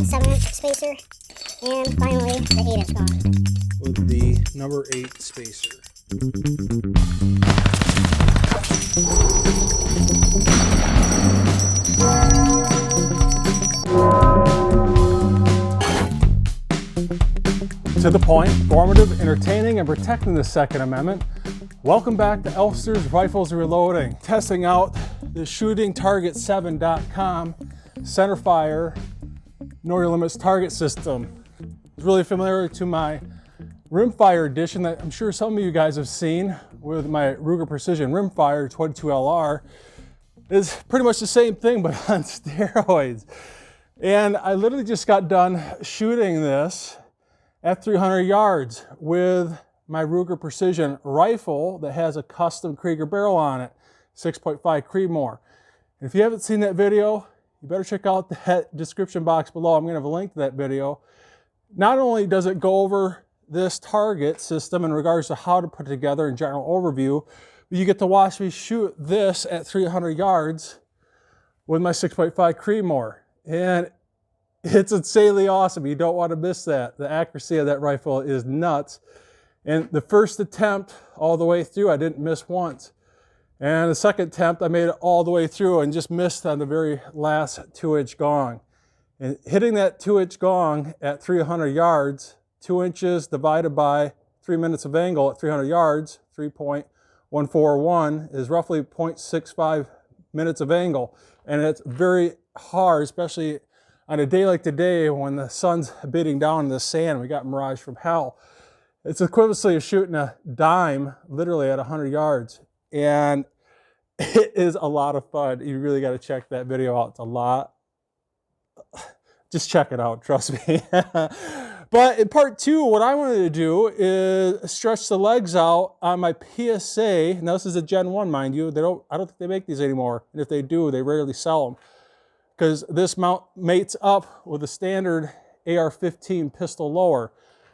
The 7-inch spacer, and finally the 8-inch gong. With the number 8 spacer. To the point, informative, entertaining, and protecting the Second Amendment. Welcome back to Elster's Rifles Reloading. Testing out the shootingtarget7.com centerfire Know Your Limits target system. It's really familiar to my rimfire edition that I'm sure some of you guys have seen with my Ruger Precision Rimfire 22LR. It's pretty much the same thing but on steroids. And I literally just got done shooting this at 300 yards with my Ruger Precision rifle that has a custom Krieger barrel on it, 6.5 Creedmoor. And if you haven't seen that video, you better check out that description box below. I'm going to have a link to that video. Not only does it go over this target system in regards to how to put it together in general overview, but you get to watch me shoot this at 300 yards with my 6.5 Creedmoor. And it's insanely awesome. You don't want to miss that. The accuracy of that rifle is nuts. And the first attempt all the way through, I didn't miss once. And the second attempt, I made it all the way through and just missed on the very last 2-inch gong. And hitting that 2-inch gong at 300 yards, 2 inches divided by 3 minutes of angle at 300 yards, 3.141 is roughly 0.65 minutes of angle. And it's very hard, especially on a day like today when the sun's beating down in the sand. We got mirage from hell. It's equivalently of shooting a dime literally at 100 yards. And it is a lot of fun. You really got to check that video out. It's a lot. Just check it out, trust me. But in part 2, what I wanted to do is stretch the legs out on my PSA. Now this is a Gen 1, mind you. I don't think they make these anymore. And if they do, they rarely sell them. Because this mount mates up with a standard AR-15 pistol lower.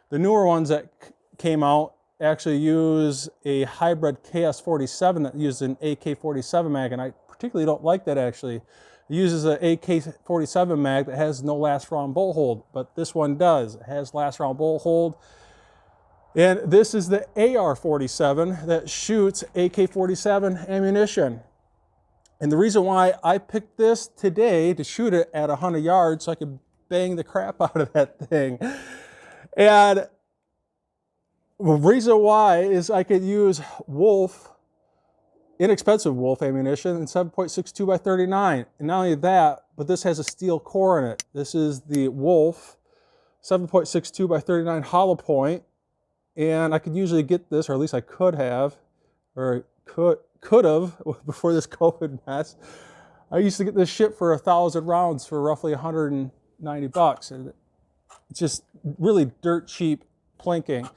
The newer ones that came out actually use a hybrid KS-47 that uses an AK-47 mag, and I particularly don't like that actually. It uses an AK-47 mag that has no last round bolt hold, but this one does. It has last round bolt hold. And this is the AR47 that shoots AK-47 ammunition. And the reason why I picked this today to shoot it at 100 yards so I could bang the crap out of that thing. And the reason why is I could use Wolf, inexpensive Wolf ammunition in 7.62 by 39. And not only that, but this has a steel core in it. This is the Wolf 7.62 by 39 hollow point. And I could usually get this, or at least I could have, or could have before this COVID mess. I used to get this shit for 1,000 rounds for roughly 190 bucks. And it's just really dirt cheap plinking.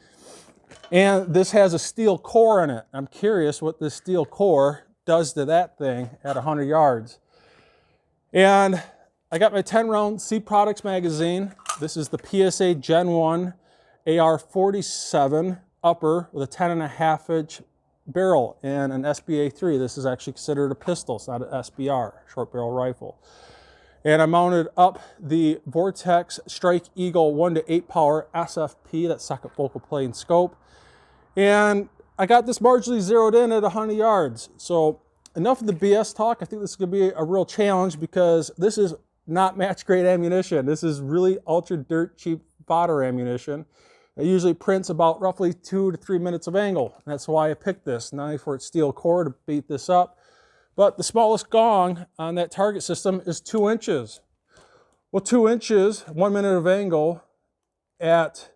And this has a steel core in it. I'm curious what this steel core does to that thing at 100 yards. And I got my 10-round C Products magazine. This is the PSA Gen 1 AR47 upper with a 10.5-inch barrel and an SBA-3. This is actually considered a pistol. It's not an SBR, short barrel rifle. And I mounted up the Vortex Strike Eagle 1-to-8 power SFP, that's second focal plane scope. And I got this marginally zeroed in at 100 yards. So enough of the BS talk. I think this is going to be a real challenge because this is not match grade ammunition. This is really ultra dirt cheap fodder ammunition. It usually prints about roughly 2 to 3 minutes of angle. That's why I picked this, not only for its steel core to beat this up, but the smallest gong on that target system is 2 inches. Well, 2 inches, 1 minute of angle at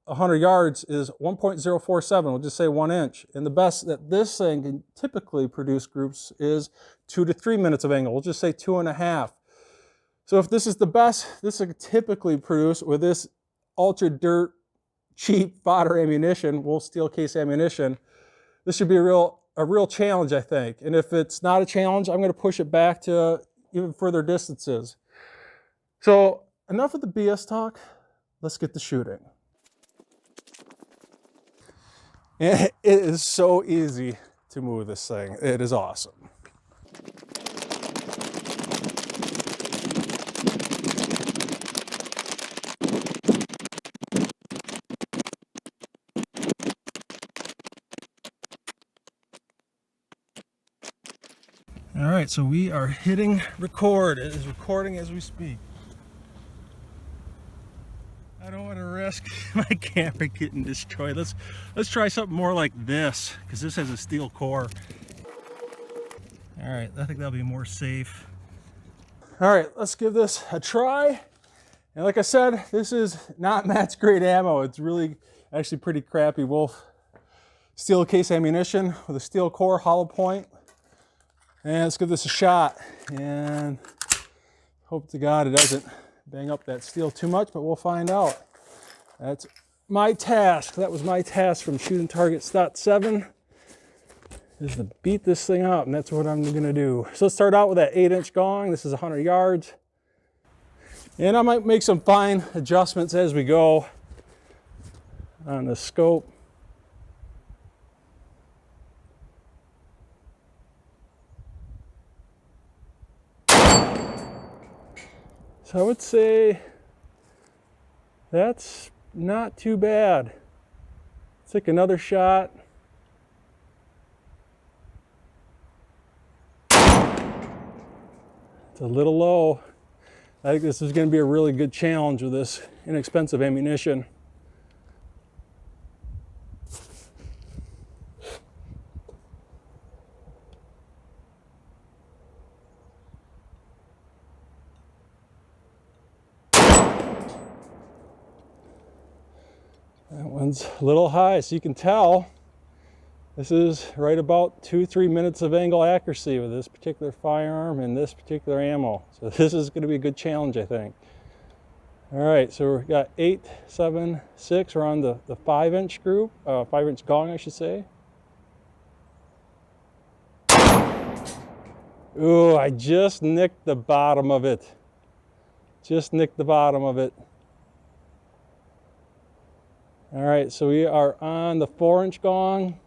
100 yards is 1.047, we'll just say 1 inch. And the best that this thing can typically produce groups is 2 to 3 minutes of angle. We'll just say 2.5. So if this is the best this can typically produce with this ultra dirt cheap fodder ammunition, wool steel case ammunition, this should be a real challenge, I think. And if it's not a challenge, I'm going to push it back to even further distances. So enough of the BS talk. Let's get to shooting. And it is so easy to move this thing. It is awesome. All right, so we are hitting record. It is recording as we speak. I don't want to risk my camera getting destroyed. Let's try something more like this, because this has a steel core. All right, I think that'll be more safe. All right, let's give this a try. And like I said, this is not match grade ammo. It's really actually pretty crappy Wolf steel case ammunition with a steel core, hollow point. And let's give this a shot. And hope to God it doesn't bang up that steel too much, but we'll find out. That's my task. That was my task from shooting target stat 7, is to beat this thing up, and that's what I'm gonna do. So let's start out with that 8-inch gong. This is 100 yards. And I might make some fine adjustments as we go on the scope. So I would say that's not too bad. Let's take another shot. It's a little low. I think this is going to be a really good challenge with this inexpensive ammunition. That one's a little high, so you can tell this is right about 2-3 minutes of angle accuracy with this particular firearm and this particular ammo. So this is going to be a good challenge, I think. All right, so we've got 8, 7, 6. We're on the 5-inch group, 5-inch gong, I should say. Ooh, I just nicked the bottom of it. Just nicked the bottom of it. All right, so we are on the 4-inch gong.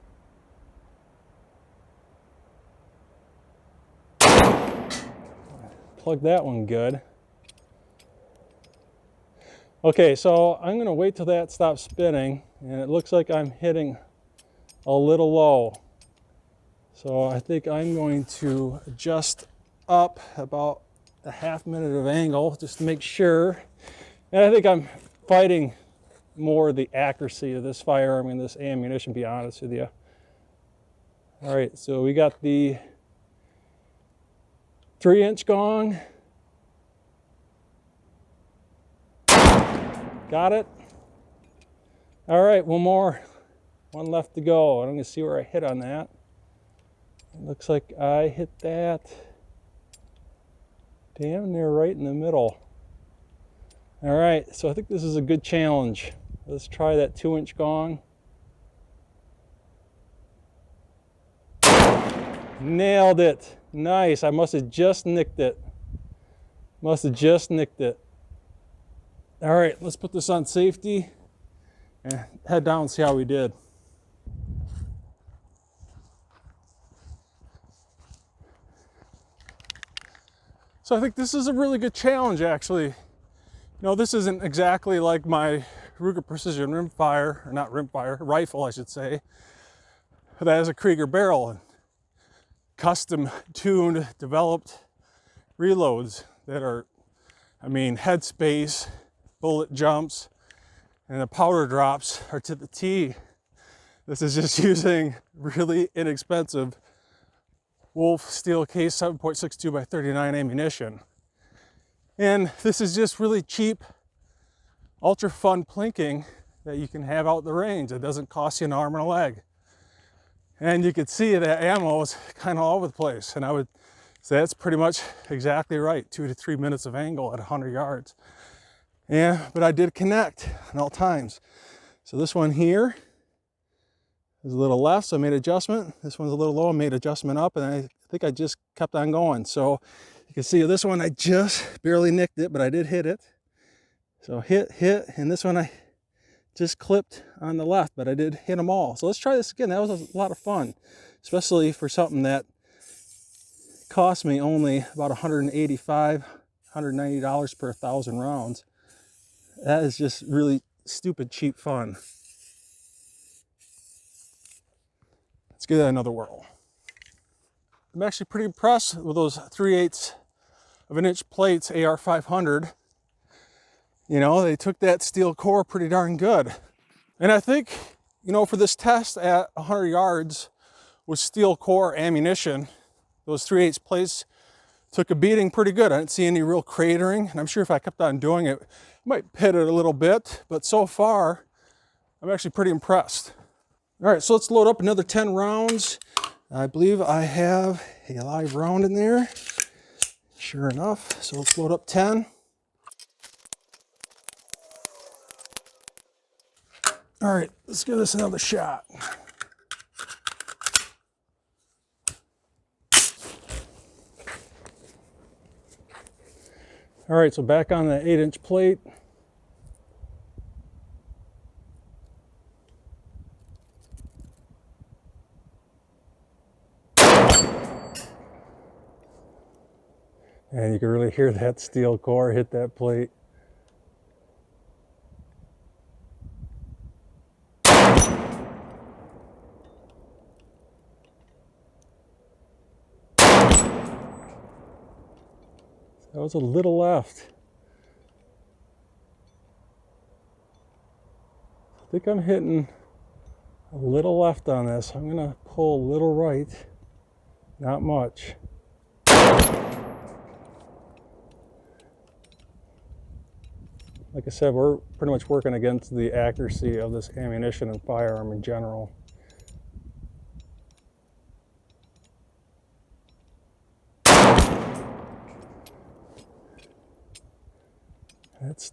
Plug that one good. Okay, so I'm gonna wait till that stops spinning, and it looks like I'm hitting a little low. So I think I'm going to adjust up about a half minute of angle just to make sure. And I think I'm fighting more the accuracy of this firearm and this ammunition, to be honest with you. All right, so we got the 3-inch gong. Got it. All right, one more. One left to go. I'm gonna see where I hit on that. It looks like I hit that damn near right in the middle. All right, so I think this is a good challenge. Let's try that 2-inch gong. Nailed it. Nice. I must have just nicked it. Must have just nicked it. All right, let's put this on safety and head down and see how we did. So I think this is a really good challenge, actually. You know, this isn't exactly like my Ruger Precision rimfire, or not rimfire, rifle, I should say. That has a Krieger barrel and custom tuned, developed reloads that are, I mean, headspace, bullet jumps, and the powder drops are to the T. This is just using really inexpensive Wolf steel case 7.62 by 39 ammunition. And this is just really cheap, ultra fun plinking that you can have out in the range. It doesn't cost you an arm and a leg. And you can see that ammo is kind of all over the place. And I would say that's pretty much exactly right. 2 to 3 minutes of angle at 100 yards. Yeah, but I did connect at all times. So this one here is a little left, so I made an adjustment. This one's a little low, I made an adjustment up, and I think I just kept on going. So you can see this one, I just barely nicked it, but I did hit it. So hit, and this one I just clipped on the left, but I did hit them all. So let's try this again. That was a lot of fun, especially for something that cost me only about $185, $190 per 1,000 rounds. That is just really stupid cheap fun. Let's give that another whirl. I'm actually pretty impressed with those 3/8 of an inch plates, AR500. You know, they took that steel core pretty darn good. And I think, you know, for this test at 100 yards with steel core ammunition, those 3/8 plates took a beating pretty good. I didn't see any real cratering, and I'm sure if I kept on doing it, I might pit it a little bit, but so far, I'm actually pretty impressed. All right, so let's load up another 10 rounds. I believe I have a live round in there. Sure enough, so let's load up 10. All right, let's give this another shot. All right, so back on the 8-inch plate. And you can really hear that steel core hit that plate. That was a little left. I think I'm hitting a little left on this. I'm gonna pull a little right, not much. Like I said, we're pretty much working against the accuracy of this ammunition and firearm in general. That's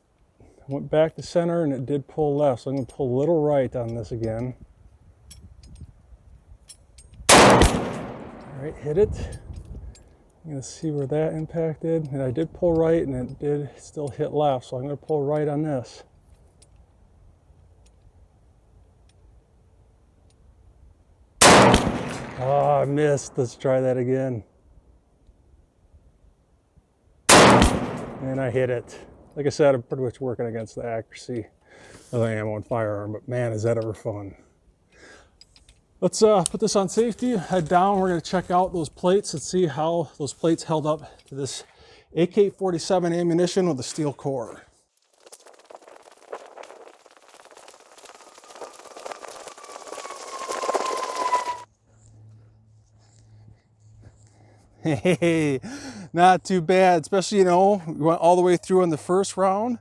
went back to center and it did pull left, so I'm going to pull a little right on this again. All right, hit it. I'm going to see where that impacted, and I did pull right and it did still hit left, so I'm going to pull right on this. Oh, I missed. Let's try that again. And I hit it. Like I said, I'm pretty much working against the accuracy of the ammo and firearm, but man, is that ever fun. Let's put this on safety, head down. We're going to check out those plates and see how those plates held up to this AK-47 ammunition with a steel core. Hey, not too bad, especially, you know, we went all the way through in the first round,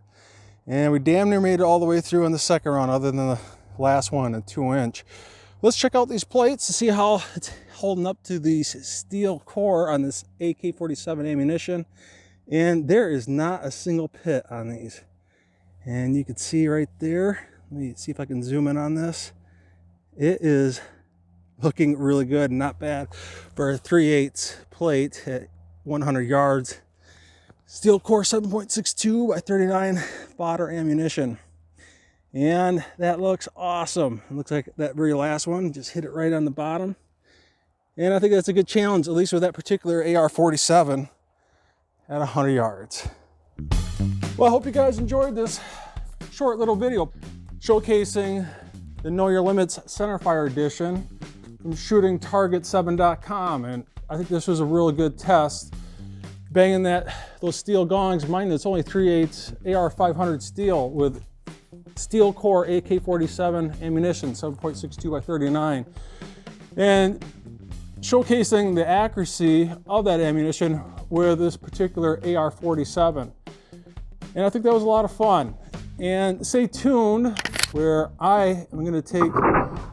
and we damn near made it all the way through in the second round, other than the last one, a 2-inch. Let's check out these plates to see how it's holding up to the steel core on this AK-47 ammunition. And there is not a single pit on these. And you can see right there, let me see if I can zoom in on this. It is looking really good, not bad for a 3/8 plate at 100 yards. Steel core 7.62 by 39 fodder ammunition. And that looks awesome. It looks like that very last one just hit it right on the bottom. And I think that's a good challenge, at least with that particular AR47 at 100 yards. Well, I hope you guys enjoyed this short little video showcasing the Know Your Limits Centerfire Edition from shootingtarget7.com. And I think this was a really good test. Banging those steel gongs, mind it's only 3/8 AR500 steel with steel core AK-47 ammunition, 7.62 by 39. And showcasing the accuracy of that ammunition with this particular AR47. And I think that was a lot of fun. And stay tuned where I am going to take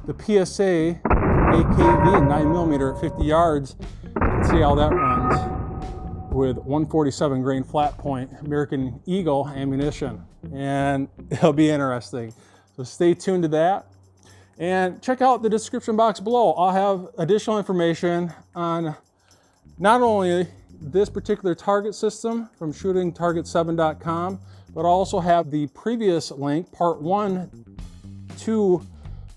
the PSA AKV 9mm at 50 yards and see how that runs with 147 grain flat point American Eagle ammunition. And it'll be interesting. So stay tuned to that. And check out the description box below. I'll have additional information on not only this particular target system from shootingtarget7.com, but I'll also have the previous link, part 1 to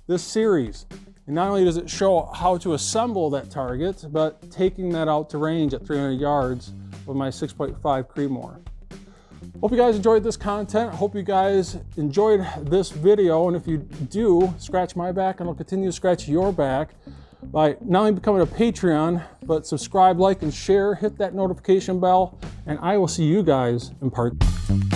this series. And not only does it show how to assemble that target, but taking that out to range at 300 yards with my 6.5 Creedmoor. Hope you guys enjoyed this content. I hope you guys enjoyed this video. And if you do, scratch my back and I'll continue to scratch your back by not only becoming a Patreon, but subscribe, like, and share, hit that notification bell, and I will see you guys in part 2.